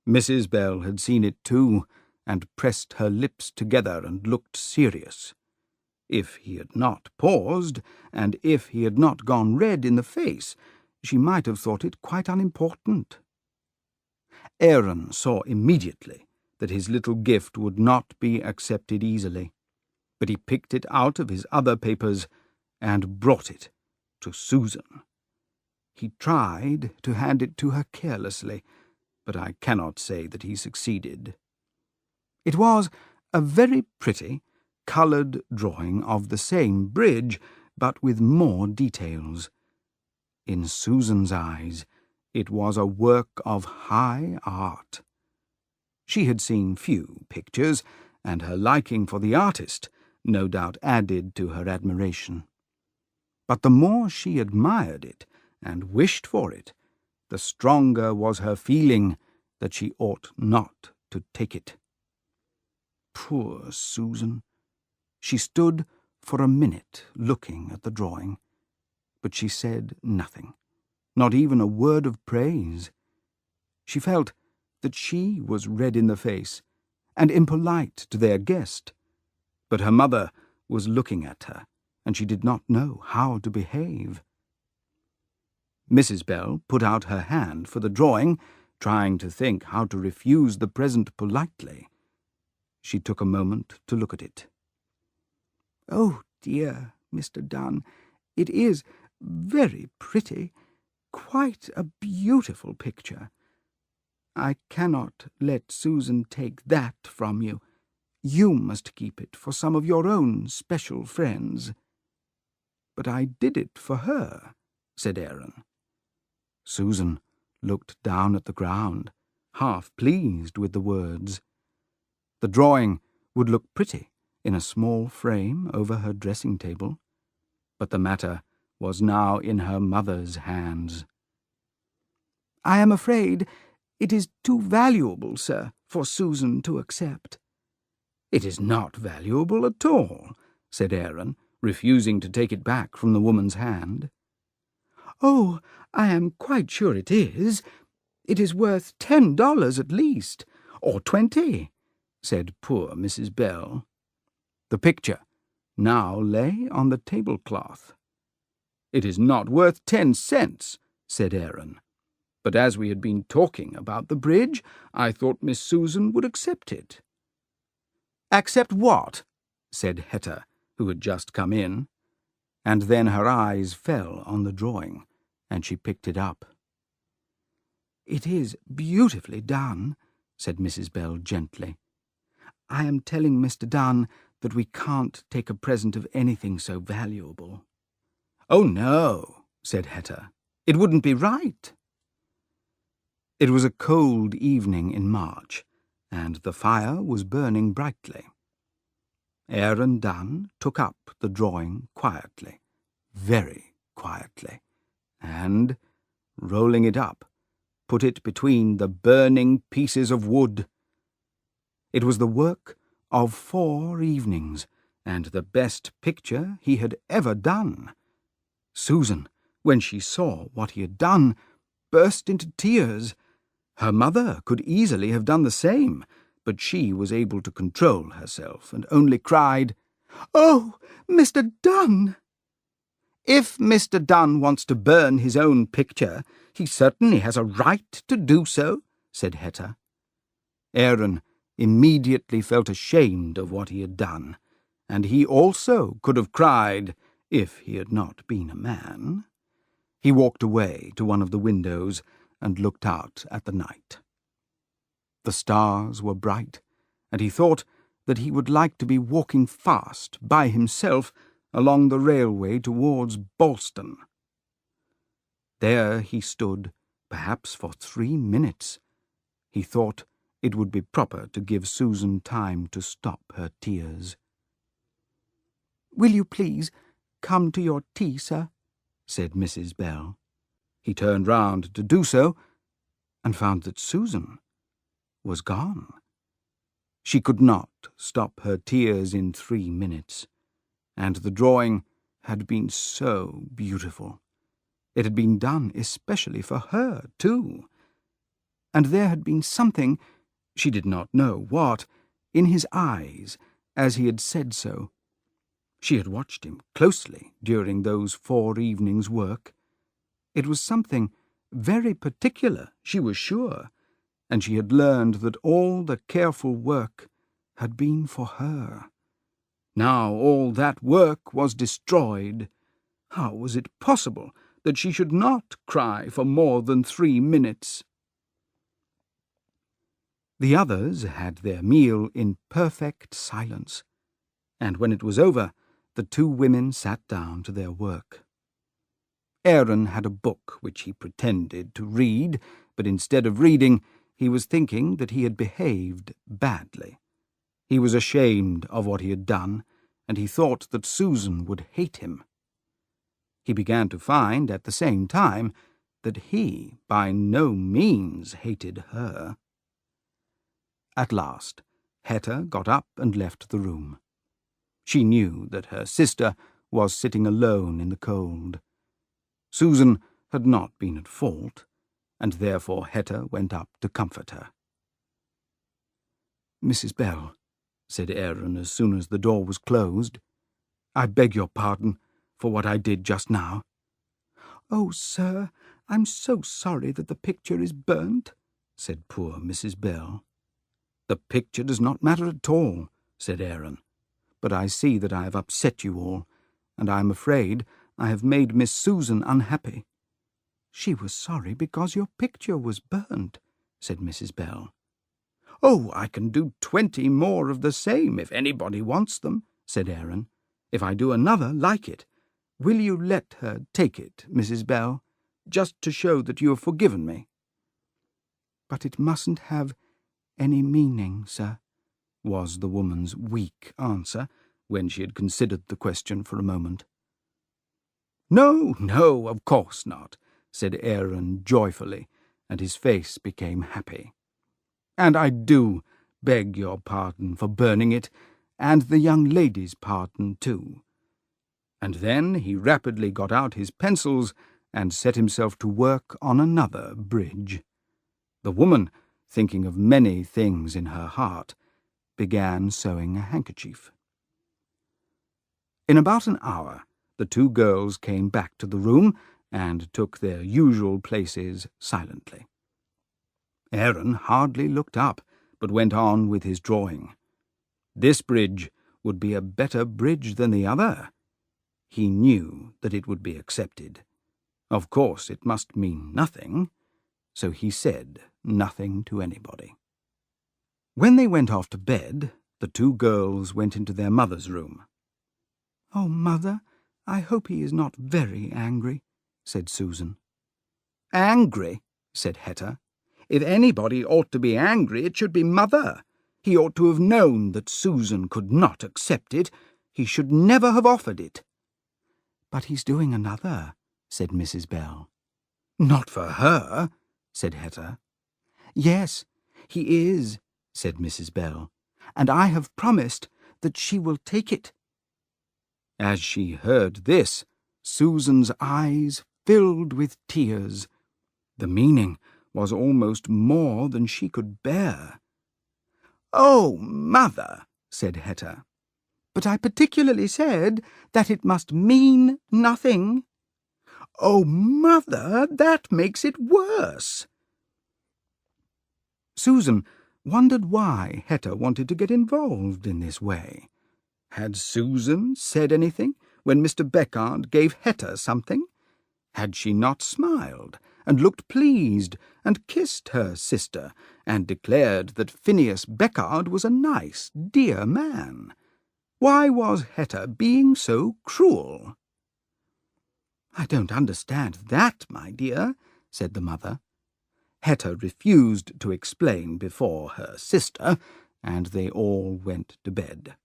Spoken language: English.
Mrs. Bell had seen it too, and pressed her lips together and looked serious. If he had not paused, and if he had not gone red in the face, she might have thought it quite unimportant. Aaron saw immediately that his little gift would not be accepted easily, but he picked it out of his other papers and brought it to Susan. He tried to hand it to her carelessly, but I cannot say that he succeeded. It was a very pretty, coloured drawing of the same bridge, but with more details. In Susan's eyes, it was a work of high art. She had seen few pictures, and her liking for the artist no doubt added to her admiration. But the more she admired it and wished for it, the stronger was her feeling that she ought not to take it. Poor Susan! She stood for a minute looking at the drawing, but she said nothing, not even a word of praise. She felt that she was red in the face and impolite to their guest, but her mother was looking at her, and she did not know how to behave. Mrs. Bell put out her hand for the drawing, trying to think how to refuse the present politely. She took a moment to look at it. "Oh, dear, Mr. Dunn, it is very pretty, quite a beautiful picture. I cannot let Susan take that from you. You must keep it for some of your own special friends." "But I did it for her," said Aaron. Susan looked down at the ground, half pleased with the words. The drawing would look pretty in a small frame over her dressing-table, but the matter was now in her mother's hands. "I am afraid it is too valuable, sir, for Susan to accept." "It is not valuable at all," said Aaron, refusing to take it back from the woman's hand. "Oh, I am quite sure it is. It is worth $10 at least, or 20, said poor Mrs. Bell. The picture now lay on the tablecloth. "It is not worth 10 cents, said Aaron. "But as we had been talking about the bridge, I thought Miss Susan would accept it." "Accept what?" said Hetta, who had just come in. And then her eyes fell on the drawing, and she picked it up. "It is beautifully done," said Mrs. Bell gently. "I am telling Mr. Dunn that we can't take a present of anything so valuable." "Oh, no," said Hetta. "It wouldn't be right." It was a cold evening in March, and the fire was burning brightly. Aaron Dunn took up the drawing quietly, very quietly, and, rolling it up, put it between the burning pieces of wood. It was the work of 4 evenings, and the best picture he had ever done. Susan, when she saw what he had done, burst into tears. Her mother could easily have done the same, but she was able to control herself, and only cried, "Oh, Mr. Dunn!" "If Mr. Dunn wants to burn his own picture, he certainly has a right to do so," said Hetta. Aaron immediately felt ashamed of what he had done, and he also could have cried if he had not been a man. He walked away to one of the windows and looked out at the night. The stars were bright, and he thought that he would like to be walking fast by himself along the railway towards Boston. There he stood, perhaps for 3 minutes. He thought it would be proper to give Susan time to stop her tears. "Will you please come to your tea, sir?" said Mrs. Bell. He turned round to do so, and found that Susan was gone. She could not stop her tears in 3 minutes, and the drawing had been so beautiful. It had been done especially for her, too. and there had been something, she did not know what, in his eyes as he had said so. She had watched him closely during those 4 evenings' work. It was something very particular, she was sure, and she had learned that all the careful work had been for her. Now all that work was destroyed. How was it possible that she should not cry for more than 3 minutes? The others had their meal in perfect silence, and when it was over, the 2 women sat down to their work. Aaron had a book which he pretended to read, but instead of reading, he was thinking that he had behaved badly. He was ashamed of what he had done, and he thought that Susan would hate him. He began to find, at the same time, that he by no means hated her. At last, Hetta got up and left the room. She knew that her sister was sitting alone in the cold. Susan had not been at fault, and therefore Hetta went up to comfort her. "Mrs. Bell," said Aaron as soon as the door was closed, "I beg your pardon for what I did just now." "Oh, sir, I'm so sorry that the picture is burnt," said poor Mrs. Bell. "The picture does not matter at all," said Aaron, "but I see that I have upset you all, and I am afraid I have made Miss Susan unhappy." "She was sorry because your picture was burnt," said Mrs. Bell. "Oh, I can do 20 more of the same if anybody wants them," said Aaron. "If I do another like it, will you let her take it, Mrs. Bell, just to show that you have forgiven me?" "But it mustn't have any meaning, sir," was the woman's weak answer, when she had considered the question for a moment. "No, no, of course not," said Aaron joyfully, and his face became happy. "And I do beg your pardon for burning it, and the young lady's pardon too." And then he rapidly got out his pencils and set himself to work on another bridge. The woman, thinking of many things in her heart, began sewing a handkerchief. In about an hour, the 2 girls came back to the room and took their usual places silently. Aaron hardly looked up, but went on with his drawing. This bridge would be a better bridge than the other. He knew that it would be accepted. Of course it must mean nothing, so he said nothing to anybody. When they went off to bed, the 2 girls went into their mother's room. "Oh, Mother, I hope he is not very angry," said Susan. "Angry?" said Hetta. "If anybody ought to be angry, it should be Mother. He ought to have known that Susan could not accept it. He should never have offered it." "But he's doing another," said Mrs. Bell. "Not for her," said Hetta. "Yes, he is," said Mrs. Bell, "and I have promised that she will take it." As she heard this, Susan's eyes filled with tears. The meaning was almost more than she could bear. "Oh, Mother," said Hetta. "But I particularly said that it must mean nothing." "Oh, Mother, that makes it worse." Susan wondered why Hetta wanted to get involved in this way. Had Susan said anything when Mr. Beckard gave Hetta something? Had she not smiled and looked pleased and kissed her sister and declared that Phineas Beckard was a nice, dear man? Why was Hetta being so cruel? "I don't understand that, my dear," said the mother. Hetta refused to explain before her sister, and they all went to bed.